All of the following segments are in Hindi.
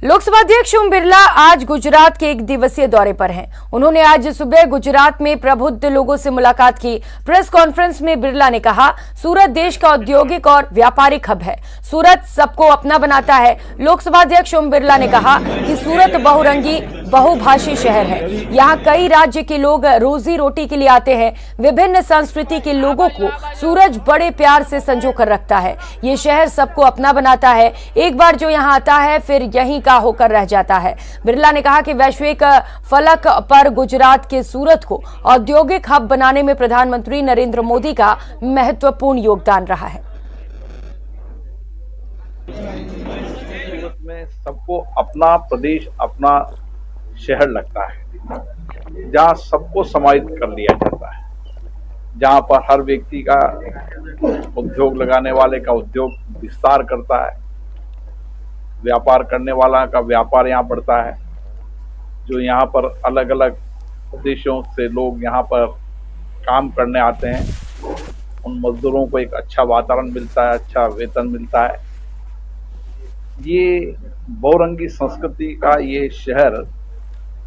लोकसभा अध्यक्ष ओम बिरला आज गुजरात के 1 दिवसीय दौरे पर हैं। उन्होंने आज सुबह गुजरात में प्रबुद्ध लोगों से मुलाकात की। प्रेस कॉन्फ्रेंस में बिरला ने कहा, सूरत देश का औद्योगिक और व्यापारिक हब है। सूरत सबको अपना बनाता है। लोकसभा अध्यक्ष ओम बिरला ने कहा कि सूरत बहुरंगी बहुभाषी शहर है। यहाँ कई राज्य के लोग रोजी रोटी के लिए आते हैं। विभिन्न संस्कृति के लोगों को सूरज बड़े प्यार से संजो कर रखता है। ये शहर सबको अपना बनाता है। एक बार जो यहाँ आता है फिर यहीं का होकर रह जाता है। बिरला ने कहा कि वैश्विक फलक पर गुजरात के सूरत को औद्योगिक हब बनाने में प्रधानमंत्री नरेंद्र मोदी का महत्वपूर्ण योगदान रहा है। सूरत में सबको अपना प्रदेश, अपना शहर लगता है, जहाँ सबको समाहित कर लिया जाता है, जहाँ पर हर व्यक्ति का उद्योग लगाने वाले का उद्योग विस्तार करता है, व्यापार करने वाला का व्यापार यहाँ बढ़ता है। जो यहाँ पर अलग अलग देशों से लोग यहाँ पर काम करने आते हैं, उन मजदूरों को एक अच्छा वातावरण मिलता है, अच्छा वेतन मिलता है। ये बहुरंगी संस्कृति का ये शहर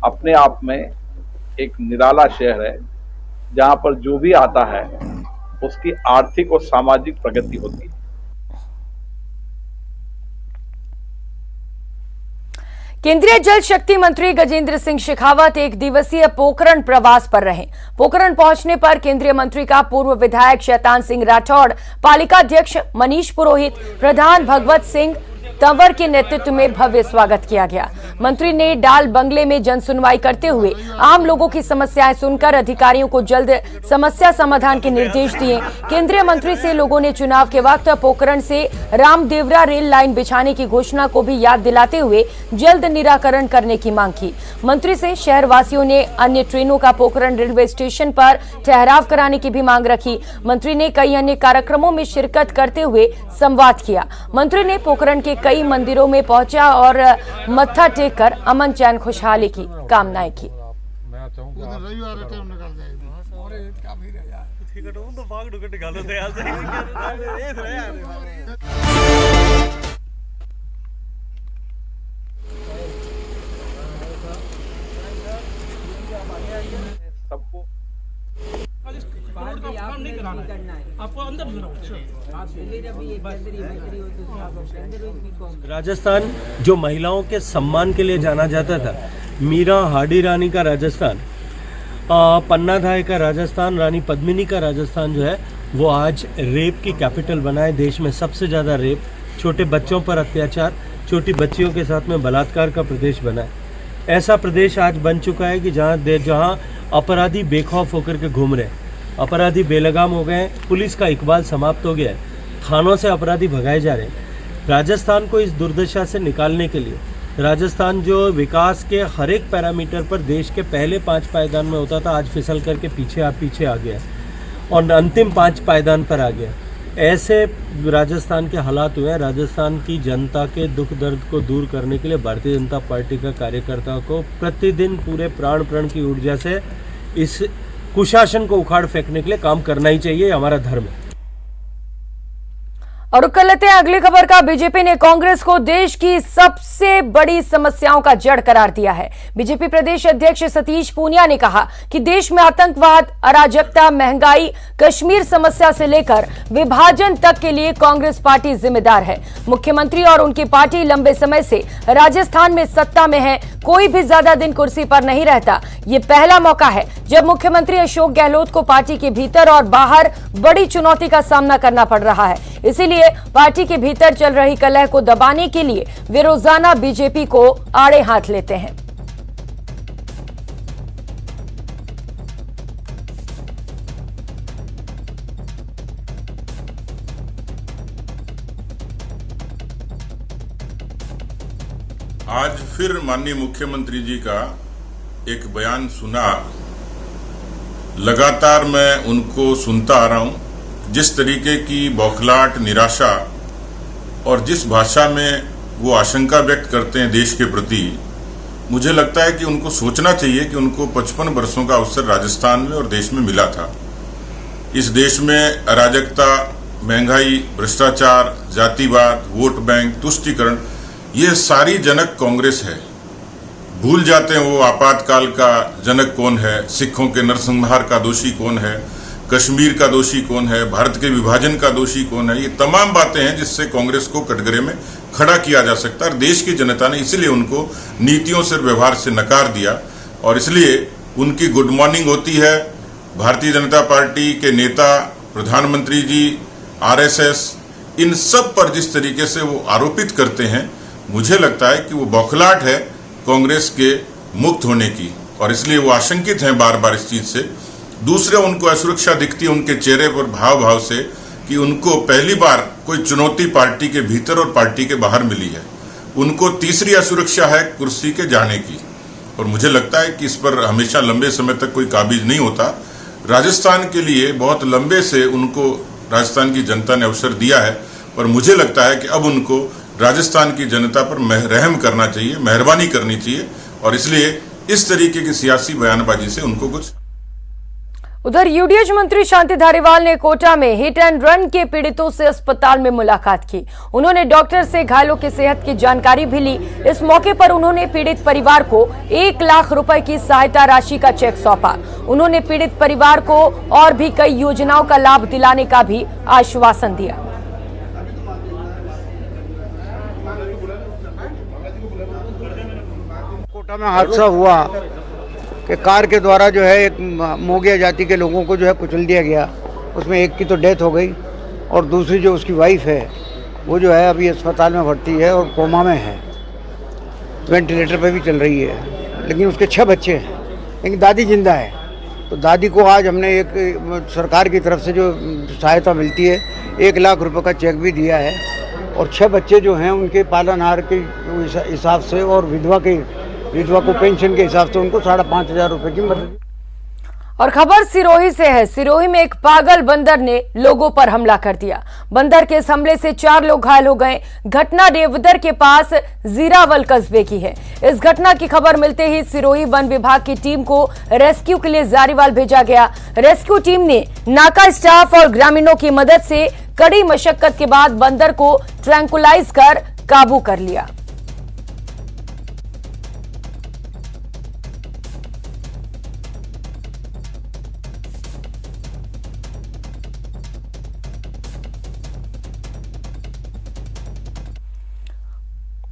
अपने आप में एक निराला शहर है, जहाँ पर जो भी आता है उसकी आर्थिक और सामाजिक प्रगति होती है। केंद्रीय जल शक्ति मंत्री गजेंद्र सिंह शेखावत 1 दिवसीय पोखरण प्रवास पर रहे। पोखरण पहुंचने पर केंद्रीय मंत्री का पूर्व विधायक शैतान सिंह राठौड़, पालिका अध्यक्ष मनीष पुरोहित, प्रधान भगवत सिंह तंवर के नेतृत्व में भव्य स्वागत किया गया। मंत्री ने डाल बंगले में जन सुनवाई करते हुए आम लोगों की समस्याएं सुनकर अधिकारियों को जल्द समस्या समाधान के निर्देश दिए। केंद्रीय मंत्री से लोगों ने चुनाव के वक्त पोखरण से रामदेवरा रेल लाइन बिछाने की घोषणा को भी याद दिलाते हुए जल्द निराकरण करने की मांग की। मंत्री से शहरवासियों ने अन्य ट्रेनों का पोखरण रेलवे स्टेशन पर ठहराव कराने की भी मांग रखी। मंत्री ने कई अन्य कार्यक्रमों में शिरकत करते हुए संवाद किया। मंत्री ने पोखरण के कई मंदिरों में पहुंचा और मत्था टेक कर अमन चैन खुशहाली की कामनाएं की। सबको आपको अंदर राजस्थान जो महिलाओं के सम्मान के लिए जाना जाता था, मीरा हाडी रानी का राजस्थान, पन्ना धाय का राजस्थान, रानी पद्मिनी का राजस्थान जो है वो आज रेप की कैपिटल बना है। देश में सबसे ज़्यादा रेप, छोटे बच्चों पर अत्याचार, छोटी बच्चियों के साथ में बलात्कार का प्रदेश बना है। ऐसा प्रदेश आज बन चुका है कि जहाँ अपराधी बेखौफ होकर के घूम रहे हैं, अपराधी बेलगाम हो गए हैं, पुलिस का इकबाल समाप्त हो गया है, थानों से अपराधी भगाए जा रहे हैं। राजस्थान को इस दुर्दशा से निकालने के लिए राजस्थान जो विकास के हर एक पैरामीटर पर देश के पहले 5 पायदान में होता था, आज फिसल करके पीछे आ गया और अंतिम 5 पायदान पर आ गया। ऐसे राजस्थान के हालात हुए हैं। राजस्थान की जनता के दुख दर्द को दूर करने के लिए भारतीय जनता पार्टी का कार्यकर्ताओं को प्रतिदिन पूरे प्राण की ऊर्जा से इस कुशासन को उखाड़ फेंकने के लिए काम करना ही चाहिए, हमारा धर्म है। और कर लेते हैं अगली खबर का। बीजेपी ने कांग्रेस को देश की सबसे बड़ी समस्याओं का जड़ करार दिया है। बीजेपी प्रदेश अध्यक्ष सतीश पूनिया ने कहा कि देश में आतंकवाद, अराजकता, महंगाई, कश्मीर समस्या से लेकर विभाजन तक के लिए कांग्रेस पार्टी जिम्मेदार है। मुख्यमंत्री और उनकी पार्टी लंबे समय से राजस्थान में सत्ता में है, कोई भी ज्यादा दिन कुर्सी पर नहीं रहता। ये पहला मौका है जब मुख्यमंत्री अशोक गहलोत को पार्टी के भीतर और बाहर बड़ी चुनौती का सामना करना पड़ रहा है। इसीलिए पार्टी के भीतर चल रही कलह को दबाने के लिए वे रोजाना बीजेपी को आड़े हाथ लेते हैं। आज फिर माननीय मुख्यमंत्री जी का एक बयान सुना। लगातार मैं उनको सुनता आ रहा हूं, जिस तरीके की बौखलाहट, निराशा और जिस भाषा में वो आशंका व्यक्त करते हैं देश के प्रति, मुझे लगता है कि उनको सोचना चाहिए कि उनको 55 वर्षों का अवसर राजस्थान में और देश में मिला था। इस देश में अराजकता, महंगाई, भ्रष्टाचार, जातिवाद, वोट बैंक, तुष्टीकरण, ये सारी जनक कांग्रेस है। भूल जाते हैं वो आपातकाल का जनक कौन है, सिखों के नरसंहार का दोषी कौन है, कश्मीर का दोषी कौन है, भारत के विभाजन का दोषी कौन है। ये तमाम बातें हैं जिससे कांग्रेस को कटघरे में खड़ा किया जा सकता है। और देश की जनता ने इसलिए उनको नीतियों से, व्यवहार से नकार दिया और इसलिए उनकी गुड मॉर्निंग होती है। भारतीय जनता पार्टी के नेता, प्रधानमंत्री जी, आरएसएस, इन सब पर जिस तरीके से वो आरोपित करते हैं, मुझे लगता है कि वो बौखलाहट है कांग्रेस के मुक्त होने की और इसलिए वो आशंकित हैं बार बार इस चीज से। दूसरे, उनको असुरक्षा दिखती है उनके चेहरे पर भाव भाव से कि उनको पहली बार कोई चुनौती पार्टी के भीतर और पार्टी के बाहर मिली है। उनको तीसरी असुरक्षा है कुर्सी के जाने की और मुझे लगता है कि इस पर हमेशा लंबे समय तक कोई काबिज नहीं होता। राजस्थान के लिए बहुत लंबे से उनको राजस्थान की जनता ने अवसर दिया है, पर मुझे लगता है कि अब उनको राजस्थान की जनता पर रहम करना चाहिए, मेहरबानी करनी चाहिए और इसलिए इस तरीके की सियासी बयानबाजी से उनको कुछ। उधर यूडीएच मंत्री शांति धारीवाल ने कोटा में हिट एंड रन के पीड़ितों से अस्पताल में मुलाकात की। उन्होंने डॉक्टर से घायलों की सेहत की जानकारी भी ली। इस मौके पर उन्होंने पीड़ित परिवार को 1 लाख रुपए की सहायता राशि का चेक सौंपा। उन्होंने पीड़ित परिवार को और भी कई योजनाओं का लाभ दिलाने का भी आश्वासन दिया। कोटा में हादसा हुआ कि कार के द्वारा जो है एक मोगिया जाति के लोगों को जो है कुचल दिया गया। उसमें एक की तो डेथ हो गई और दूसरी जो उसकी वाइफ है वो जो है अभी अस्पताल में भर्ती है और कोमा में है, वेंटिलेटर पे भी चल रही है। लेकिन उसके 6 बच्चे हैं, लेकिन दादी जिंदा है। तो दादी को आज हमने एक सरकार की तरफ से जो सहायता मिलती है 1 लाख रुपए का चेक भी दिया है और 6 बच्चे जो हैं उनके पालनहार के हिसाब से और विधवा को पेंशन के हिसाब से उनको 5,500 रुपए की मदद। और खबर सिरोही से है। सिरोही में एक पागल बंदर ने लोगों पर हमला कर दिया। बंदर के इस हमले से 4 लोग घायल हो गए। घटना देवदर के पास जीरावल कस्बे की है। इस घटना की खबर मिलते ही सिरोही वन विभाग की टीम को रेस्क्यू के लिए जारीवाल भेजा गया। रेस्क्यू टीम ने नाका स्टाफ और ग्रामीणों की मदद से कड़ी मशक्कत के बाद बंदर को ट्रैंकुलाइज कर काबू कर लिया।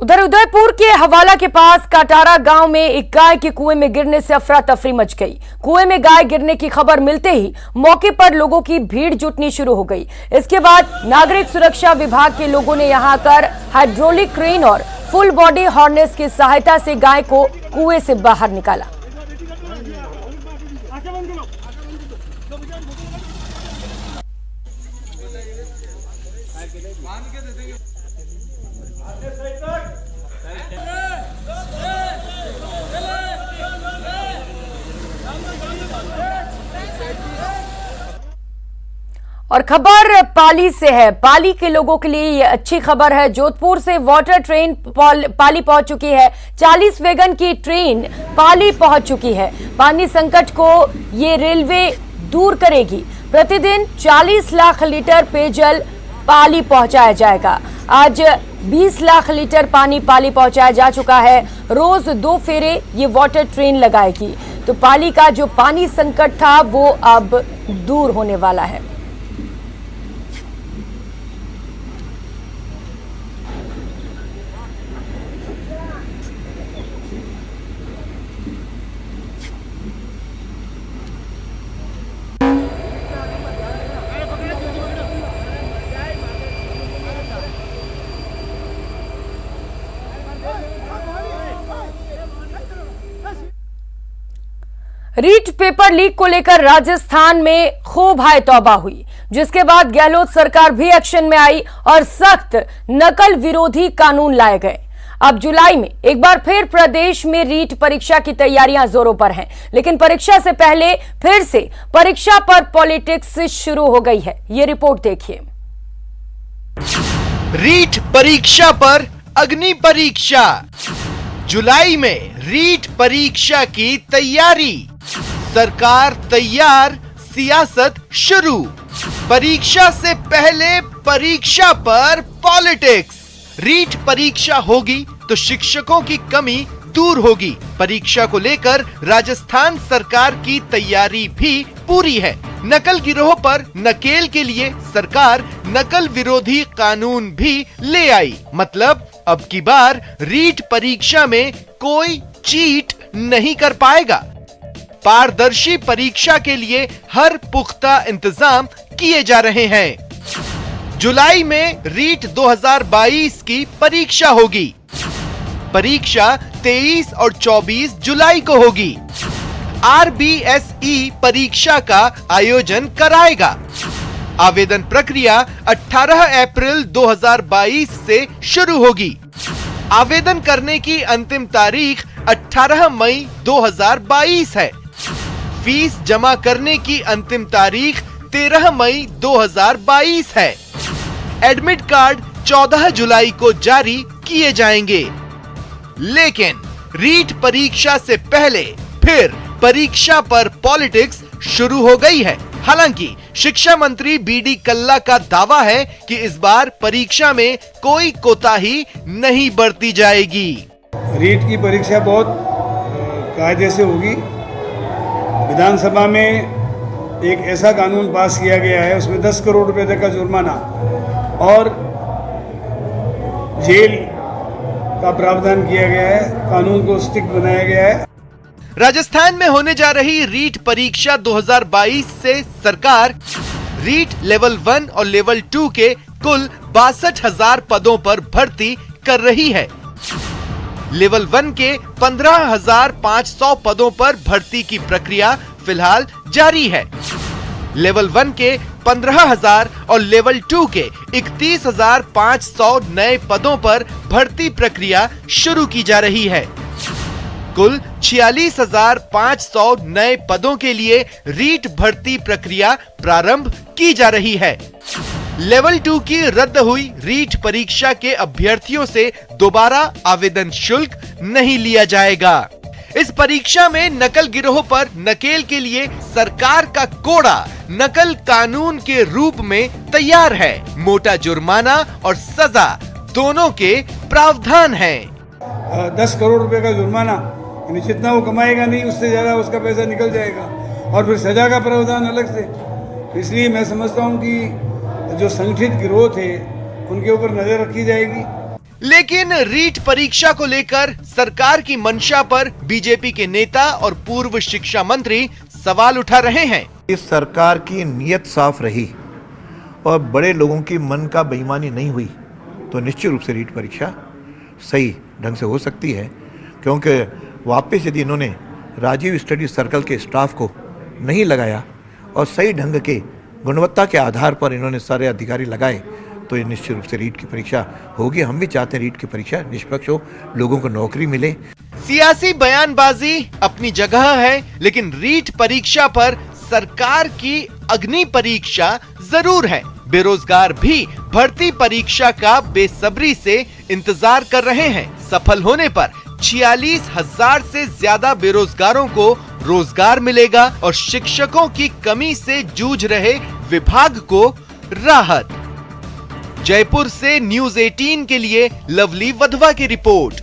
उधर उदयपुर के हवाला के पास काटारा गांव में एक गाय के कुएं में गिरने से अफरा तफरी मच गई। कुएं में गाय गिरने की खबर मिलते ही मौके पर लोगों की भीड़ जुटनी शुरू हो गई। इसके बाद नागरिक सुरक्षा विभाग के लोगों ने यहां आकर हाइड्रोलिक क्रेन और फुल बॉडी हार्नेस की सहायता से गाय को कुएं से बाहर निकाला। और खबर पाली से है। पाली के लोगों के लिए ये अच्छी खबर है। जोधपुर से वाटर ट्रेन पाली पहुंच चुकी है। 40 वैगन की ट्रेन पाली पहुंच चुकी है। पानी संकट को ये रेलवे दूर करेगी। प्रतिदिन 40 लाख लीटर पेयजल पाली पहुंचाया जाएगा। आज 20 लाख लीटर पानी पाली पहुंचाया जा चुका है। रोज 2 फेरे ये वाटर ट्रेन लगाएगी। तो पाली का जो पानी संकट था वो अब दूर होने वाला है। रीट पेपर लीक को लेकर राजस्थान में खूब हाय तौबा हुई, जिसके बाद गहलोत सरकार भी एक्शन में आई और सख्त नकल विरोधी कानून लाए गए। अब जुलाई में एक बार फिर प्रदेश में रीट परीक्षा की तैयारियां जोरों पर हैं, लेकिन परीक्षा से पहले फिर से परीक्षा पर पॉलिटिक्स शुरू हो गई है। ये रिपोर्ट देखिए। रीट परीक्षा पर अग्नि परीक्षा। जुलाई में रीट परीक्षा की तैयारी। सरकार तैयार, सियासत शुरू। परीक्षा से पहले परीक्षा पर पॉलिटिक्स। रीट परीक्षा होगी तो शिक्षकों की कमी दूर होगी। परीक्षा को लेकर राजस्थान सरकार की तैयारी भी पूरी है। नकल गिरोह पर नकेल के लिए सरकार नकल विरोधी कानून भी ले आई। मतलब अब की बार रीट परीक्षा में कोई चीट नहीं कर पाएगा। पारदर्शी परीक्षा के लिए हर पुख्ता इंतजाम किए जा रहे हैं। जुलाई में रीट 2022 की परीक्षा होगी। परीक्षा 23 और 24 जुलाई को होगी। RBSE परीक्षा का आयोजन कराएगा। आवेदन प्रक्रिया 18 अप्रैल 2022 से शुरू होगी। आवेदन करने की अंतिम तारीख 18 मई 2022 है। फीस जमा करने की अंतिम तारीख 13 मई 2022 है। एडमिट कार्ड 14 जुलाई को जारी किए जाएंगे। लेकिन रीट परीक्षा से पहले फिर परीक्षा पर पॉलिटिक्स शुरू हो गई है। हालांकि शिक्षा मंत्री BD कल्ला का दावा है कि इस बार परीक्षा में कोई कोताही नहीं बरती जाएगी। रीट की परीक्षा बहुत कायदे से होगी। विधानसभा में एक ऐसा कानून पास किया गया है, उसमें 10 करोड़ रुपए तक का जुर्माना और जेल का प्रावधान किया गया है। कानून को स्ट्रिक्ट बनाया गया है। राजस्थान में होने जा रही रीट परीक्षा 2022 से सरकार रीट लेवल 1 और लेवल 2 के कुल 62,000 पदों पर भर्ती कर रही है। लेवल 1 के 15,500 पदों पर भर्ती की प्रक्रिया फिलहाल जारी है। लेवल 1 के 15,000 और लेवल 2 के 31,500 नए पदों पर भर्ती प्रक्रिया शुरू की जा रही है। कुल 46,500 नए पदों के लिए रीट भर्ती प्रक्रिया प्रारंभ की जा रही है। लेवल 2 की रद्द हुई रीट परीक्षा के अभ्यर्थियों से दोबारा आवेदन शुल्क नहीं लिया जाएगा। इस परीक्षा में नकल गिरोह पर नकेल के लिए सरकार का कोड़ा नकल कानून के रूप में तैयार है। मोटा जुर्माना और सजा दोनों के प्रावधान हैं। 10 करोड़ रुपए का जुर्माना, यानी जितना वो कमाएगा नहीं उससे ज्यादा उसका पैसा निकल जाएगा और फिर सजा का प्रावधान अलग से। इसलिए मैं समझता हूँ कि जो संगठित गिरोह थे उनके ऊपर नजर रखी जाएगी। लेकिन रीट परीक्षा को लेकर सरकार की मंशा पर बीजेपी के नेता और पूर्व शिक्षा मंत्री सवाल उठा रहे हैं। इस सरकार की नीयत साफ रही और बड़े लोगों की मन का बेईमानी नहीं हुई तो निश्चित रूप से रीट परीक्षा सही ढंग से हो सकती है। क्योंकि वापस यदि इन्होंने राजीव स्टडी सर्कल के स्टाफ को नहीं लगाया और सही ढंग के गुणवत्ता के आधार पर इन्होंने सारे अधिकारी लगाए तो ये निश्चित रूप से रीट की परीक्षा होगी। हम भी चाहते हैं रीट की परीक्षा निष्पक्ष हो, लोगों को नौकरी मिले। सियासी बयानबाजी अपनी जगह है, लेकिन रीट परीक्षा पर सरकार की अग्नि परीक्षा जरूर है। बेरोजगार भी भर्ती परीक्षा का बेसब्री से इंतजार कर रहे हैं। सफल होने पर 46,000 से ज्यादा बेरोजगारों को रोजगार मिलेगा और शिक्षकों की कमी से जूझ रहे विभाग को राहत। जयपुर से न्यूज़ 18 के लिए लवली वधवा की रिपोर्ट।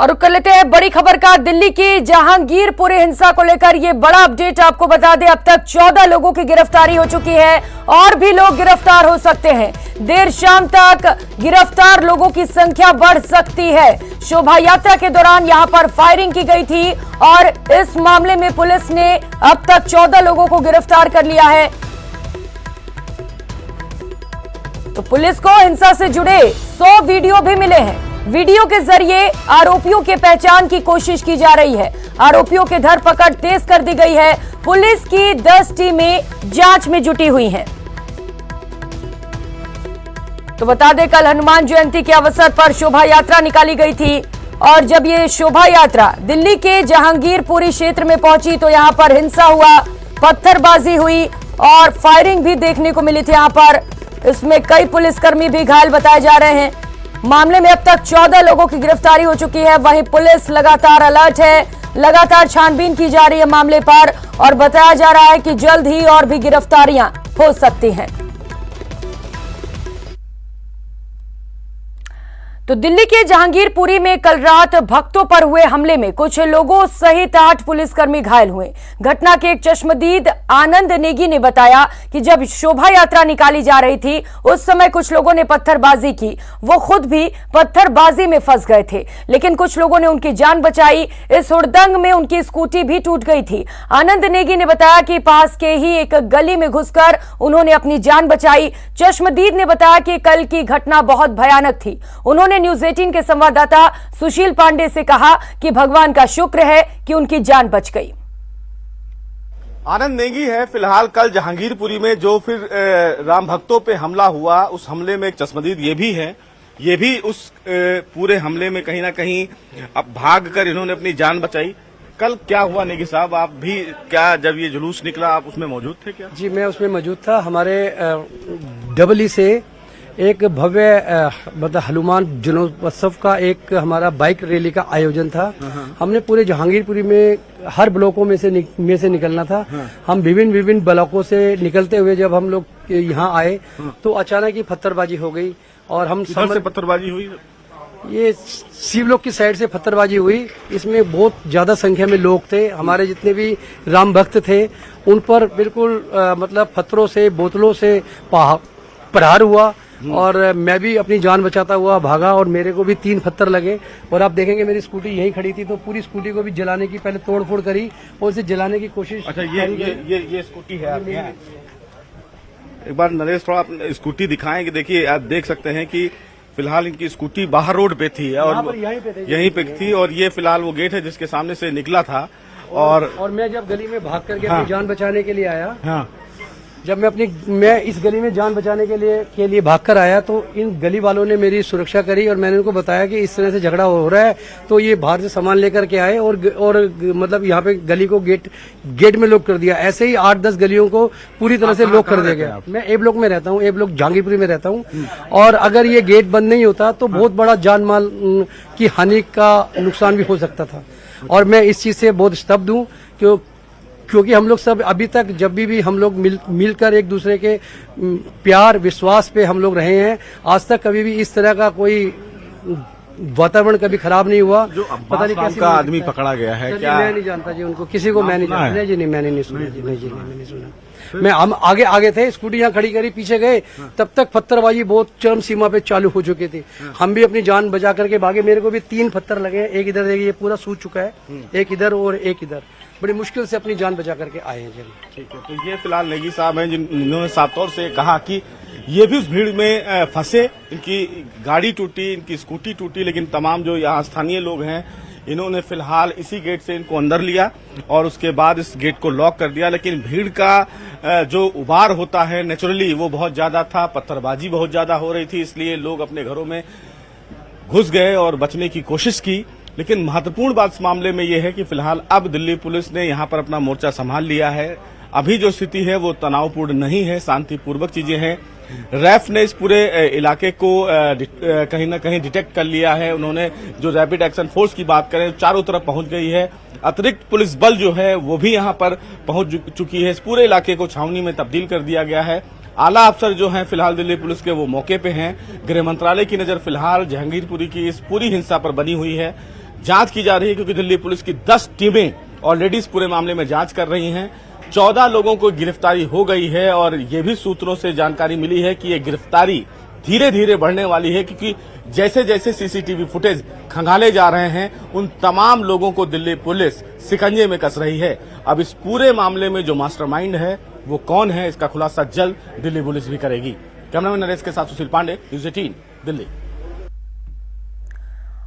और कर लेते हैं बड़ी खबर का। दिल्ली की जहांगीरपुरी हिंसा को लेकर ये बड़ा अपडेट आपको बता दें। अब तक 14 लोगों की गिरफ्तारी हो चुकी है और भी लोग गिरफ्तार हो सकते हैं। देर शाम तक गिरफ्तार लोगों की संख्या बढ़ सकती है। शोभा यात्रा के दौरान यहां पर फायरिंग की गई थी और इस मामले में पुलिस ने अब तक 14 लोगों को गिरफ्तार कर लिया है। तो पुलिस को हिंसा से जुड़े 100 वीडियो भी मिले हैं। वीडियो के जरिए आरोपियों के पहचान की कोशिश की जा रही है। आरोपियों की धरपकड़ तेज कर दी गई है। पुलिस की 10 टीमें जांच में जुटी हुई हैं। तो बता दें, कल हनुमान जयंती के अवसर पर शोभा यात्रा निकाली गई थी और जब ये शोभा यात्रा दिल्ली के जहांगीरपुरी क्षेत्र में पहुंची तो यहां पर हिंसा हुआ, पत्थरबाजी हुई और फायरिंग भी देखने को मिली थी। यहां पर इसमें कई पुलिसकर्मी भी घायल बताए जा रहे हैं। मामले में अब तक 14 लोगों की गिरफ्तारी हो चुकी है। वहीं पुलिस लगातार अलर्ट है, लगातार छानबीन की जा रही है मामले पर और बताया जा रहा है कि जल्द ही और भी गिरफ्तारियां हो सकती हैं। तो दिल्ली के जहांगीरपुरी में कल रात भक्तों पर हुए हमले में कुछ लोगों सहित 8 पुलिसकर्मी घायल हुए। घटना के एक चश्मदीद आनंद नेगी ने बताया कि जब शोभा यात्रा निकाली जा रही थी उस समय कुछ लोगों ने पत्थरबाजी की। वो खुद भी पत्थरबाजी में फंस गए थे, लेकिन कुछ लोगों ने उनकी जान बचाई। इस हुड़दंग में उनकी स्कूटी भी टूट गई थी। आनंद नेगी ने बताया कि पास के ही एक गली में घुसकर उन्होंने अपनी जान बचाई। चश्मदीद ने बताया कि कल की घटना बहुत भयानक थी। उन्होंने न्यूज 18 के संवाददाता सुशील पांडे से कहा कि भगवान का शुक्र है कि उनकी जान बच गई। आनंद नेगी है फिलहाल कल जहांगीरपुरी में जो फिर राम भक्तों पे हमला हुआ, उस हमले में एक चश्मदीद ये भी है। ये भी उस पूरे हमले में कहीं ना कहीं अब भाग कर इन्होंने अपनी जान बचाई। कल क्या हुआ नेगी साहब, आप भी क्या जब ये जुलूस निकला आप उसमें मौजूद थे क्या? जी मैं उसमें मौजूद था। हमारे डबली से एक भव्य मतलब हनुमान जन्मोत्सव का एक हमारा बाइक रैली का आयोजन था। हमने पूरे जहांगीरपुरी में हर ब्लॉकों में से निकलना था। हम विभिन्न ब्लॉकों से निकलते हुए जब हम लोग यहाँ आए तो अचानक ही पत्थरबाजी हो गई और हम किधर से पत्थरबाजी हुई? ये शिवलोक की साइड से पत्थरबाजी हुई। इसमें बहुत ज्यादा संख्या में लोग थे। हमारे जितने भी राम भक्त थे उन पर बिल्कुल मतलब पत्थरों से बोतलों से प्रहार हुआ और मैं भी अपनी जान बचाता हुआ भागा और मेरे को भी 3 पत्थर लगे। और आप देखेंगे मेरी स्कूटी यहीं खड़ी थी तो पूरी स्कूटी को भी जलाने की पहले तोड़फोड़ करी और इसे जलाने की कोशिश। अच्छा ये स्कूटी है आपके यहाँ? एक बार नरेश थोड़ा आप स्कूटी दिखाएं कि देखिए आप देख सकते हैं कि फिलहाल इनकी स्कूटी बाहर रोड पे थी और यहीं पे थी और ये फिलहाल वो गेट है जिसके सामने से निकला था। और मैं जब गली में भाग करके अपनी जान बचाने के लिए आया, जब मैं इस गली में जान बचाने के लिए भागकर आया तो इन गली वालों ने मेरी सुरक्षा करी और मैंने उनको बताया कि इस तरह से झगड़ा हो रहा है। तो ये बाहर से सामान लेकर के आए और मतलब यहाँ पे गली को गेट में लॉक कर दिया। ऐसे ही 8-10 गलियों को पूरी तरह से लॉक कर दिया गया। मैं ए ब्लॉक में रहता हूँ, ए ब्लॉक जहांगीरपुरी में रहता हूँ। और अगर ये गेट बंद नहीं होता तो बहुत बड़ा जान माल की हानि का नुकसान भी हो सकता था। और मैं इस चीज से बहुत स्तब्ध हूँ क्योंकि हम लोग सब अभी तक जब भी हम लोग मिलकर एक दूसरे के प्यार विश्वास पे हम लोग रहे हैं। आज तक कभी भी इस तरह का कोई वातावरण कभी खराब नहीं हुआ। जो पता नहीं कैसे आदमी पकड़ा गया है क्या? मैं नहीं जानता जी उनको, किसी को मैं नहीं जानता जी। नहीं मैंने नहीं सुना जी, नहीं जी मैंने नहीं सुना। मैं हम आगे थे, स्कूटी यहाँ खड़ी करी, पीछे गए तब तक पत्थरबाजी बहुत चरम सीमा पे चालू हो चुकी थी। हम भी अपनी जान बचा करके भागे। मेरे को भी 3 पत्थर लगे, एक इधर ये पूरा सूज चुका है, एक इधर और एक इधर। बड़ी मुश्किल से अपनी जान बचा करके आए हैं जी। ठीक है, तो ये फिलहाल नेगी साहब हैं जिन्होंने साफ तौर से कहा कि ये भी उस भीड़ में फंसे, इनकी गाड़ी टूटी, इनकी स्कूटी टूटी, लेकिन तमाम जो यहाँ स्थानीय लोग हैं इन्होंने फिलहाल इसी गेट से इनको अंदर लिया और उसके बाद इस गेट को लॉक कर दिया। लेकिन भीड़ का जो उबार होता है नेचुरली वो बहुत ज्यादा था, पत्थरबाजी बहुत ज्यादा हो रही थी, इसलिए लोग अपने घरों में घुस गए और बचने की कोशिश की। लेकिन महत्वपूर्ण बात इस मामले में यह है कि फिलहाल अब दिल्ली पुलिस ने यहां पर अपना मोर्चा संभाल लिया है। अभी जो स्थिति है वो तनावपूर्ण नहीं है, शांतिपूर्वक चीजें हैं। रैफ ने इस पूरे इलाके को कहीं ना कहीं डिटेक्ट कर लिया है। उन्होंने जो रैपिड एक्शन फोर्स की बात करें चारों तरफ पहुंच गई है। अतिरिक्त पुलिस बल जो है वो भी यहां पर पहुंच चुकी है। इस पूरे इलाके को छावनी में तब्दील कर दिया गया है। आला अफसर जो हैं फिलहाल दिल्ली पुलिस के वो मौके पे हैं। गृह मंत्रालय की नजर फिलहाल जहांगीरपुरी की इस पूरी हिंसा पर बनी हुई है। जांच की जा रही है क्योंकि दिल्ली पुलिस की 10 टीमें ऑलरेडी इस पूरे मामले में जांच कर रही हैं। 14 लोगों को गिरफ्तारी हो गई है और ये भी सूत्रों से जानकारी मिली है कि ये गिरफ्तारी धीरे धीरे बढ़ने वाली है क्योंकि जैसे जैसे सीसीटीवी फुटेज खंगाले जा रहे हैं उन तमाम लोगों को दिल्ली पुलिस शिकंजे में कस रही है। अब इस पूरे मामले में जो मास्टरमाइंड है वो कौन है इसका खुलासा जल्द दिल्ली पुलिस भी करेगी। कैमरामैन नरेश के साथ सुशील पांडे, न्यूज 18 दिल्ली।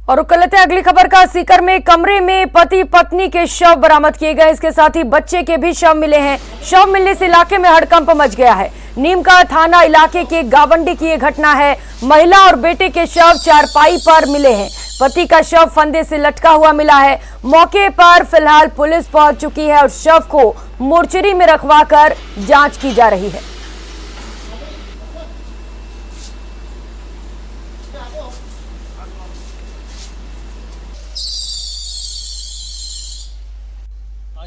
और कल अगली खबर का सीकर में कमरे में पति पत्नी के शव बरामद किए गए। इसके साथ ही बच्चे के भी शव मिले हैं। शव मिलने से इलाके में हड़कंप मच गया है। नीमका थाना इलाके के गावंडी की यह घटना है। महिला और बेटे के शव चारपाई पर मिले हैं। पति का शव फंदे से लटका हुआ मिला है। मौके पर फिलहाल पुलिस पहुंच चुकी है और शव को मोर्चरी में रखवाकर जांच की जा रही है।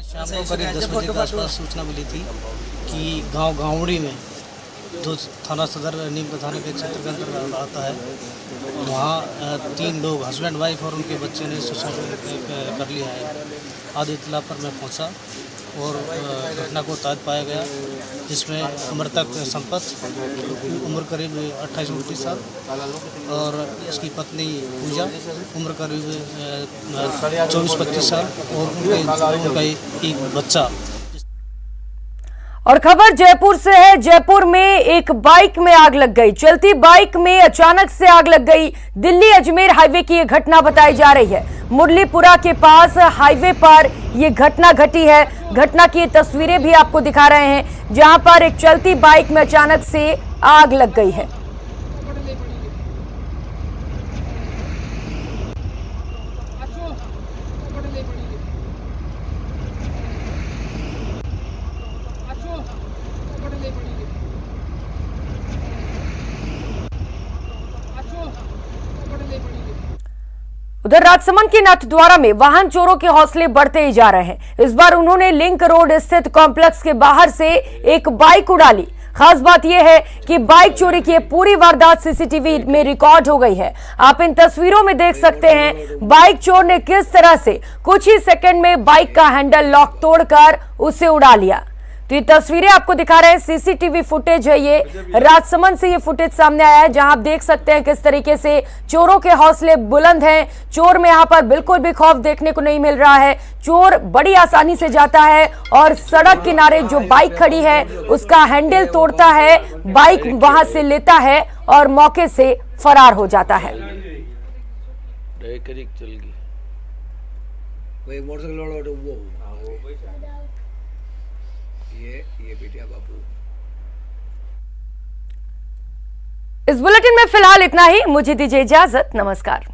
शाम को करीब 10 बजे के आसपास सूचना मिली थी कि गांव गावड़ी में जो थाना सदर नीम थाने के क्षेत्र के अंतर्गत आता है, वहाँ 3 लोग हस्बैंड वाइफ और उनके बच्चे ने सुसाइड कर लिया है। आदि इतला पर मैं पहुँचा और घटना को ताज पाया गया, जिसमें मृतक संपत उम्र करीब 28-29 साल और इसकी पत्नी पूजा उम्र करीब 24-25 साल और उनका एक बच्चा। और खबर जयपुर से है। जयपुर में एक बाइक में आग लग गई। चलती बाइक में अचानक से आग लग गई। दिल्ली अजमेर हाईवे की यह घटना बताई जा रही है। मुरलीपुरा के पास हाईवे पर यह घटना घटी है। घटना की तस्वीरें भी आपको दिखा रहे हैं, जहां पर एक चलती बाइक में अचानक से आग लग गई है। उधर राजसमंद के नाथद्वारा में वाहन चोरों के हौसले बढ़ते ही जा रहे हैं। इस बार उन्होंने लिंक रोड स्थित कॉम्प्लेक्स के बाहर से एक बाइक उड़ा ली। खास बात यह है कि बाइक चोरी की पूरी वारदात सीसीटीवी में रिकॉर्ड हो गई है। आप इन तस्वीरों में देख सकते हैं बाइक चोर ने किस तरह से कुछ ही सेकंड में बाइक का हैंडल लॉक तोड़कर उसे उड़ा लिया। तो ये तस्वीरें आपको दिखा रहे हैं, सीसीटीवी फुटेज है। ये राजसमंद से ये फुटेज सामने आया है, जहां आप देख सकते हैं किस तरीके से चोरों के हौसले बुलंद हैं। चोर में यहां पर बिल्कुल भी खौफ देखने को नहीं मिल रहा है। चोर बड़ी आसानी से जाता है और सड़क किनारे जो बाइक खड़ी है उसका हैंडल तोड़ता है, बाइक वहां से लेता है और मौके से फरार हो जाता है। ये बेटिया बापू। इस बुलेटिन में फिलहाल इतना ही। मुझे दीजिए इजाजत। नमस्कार।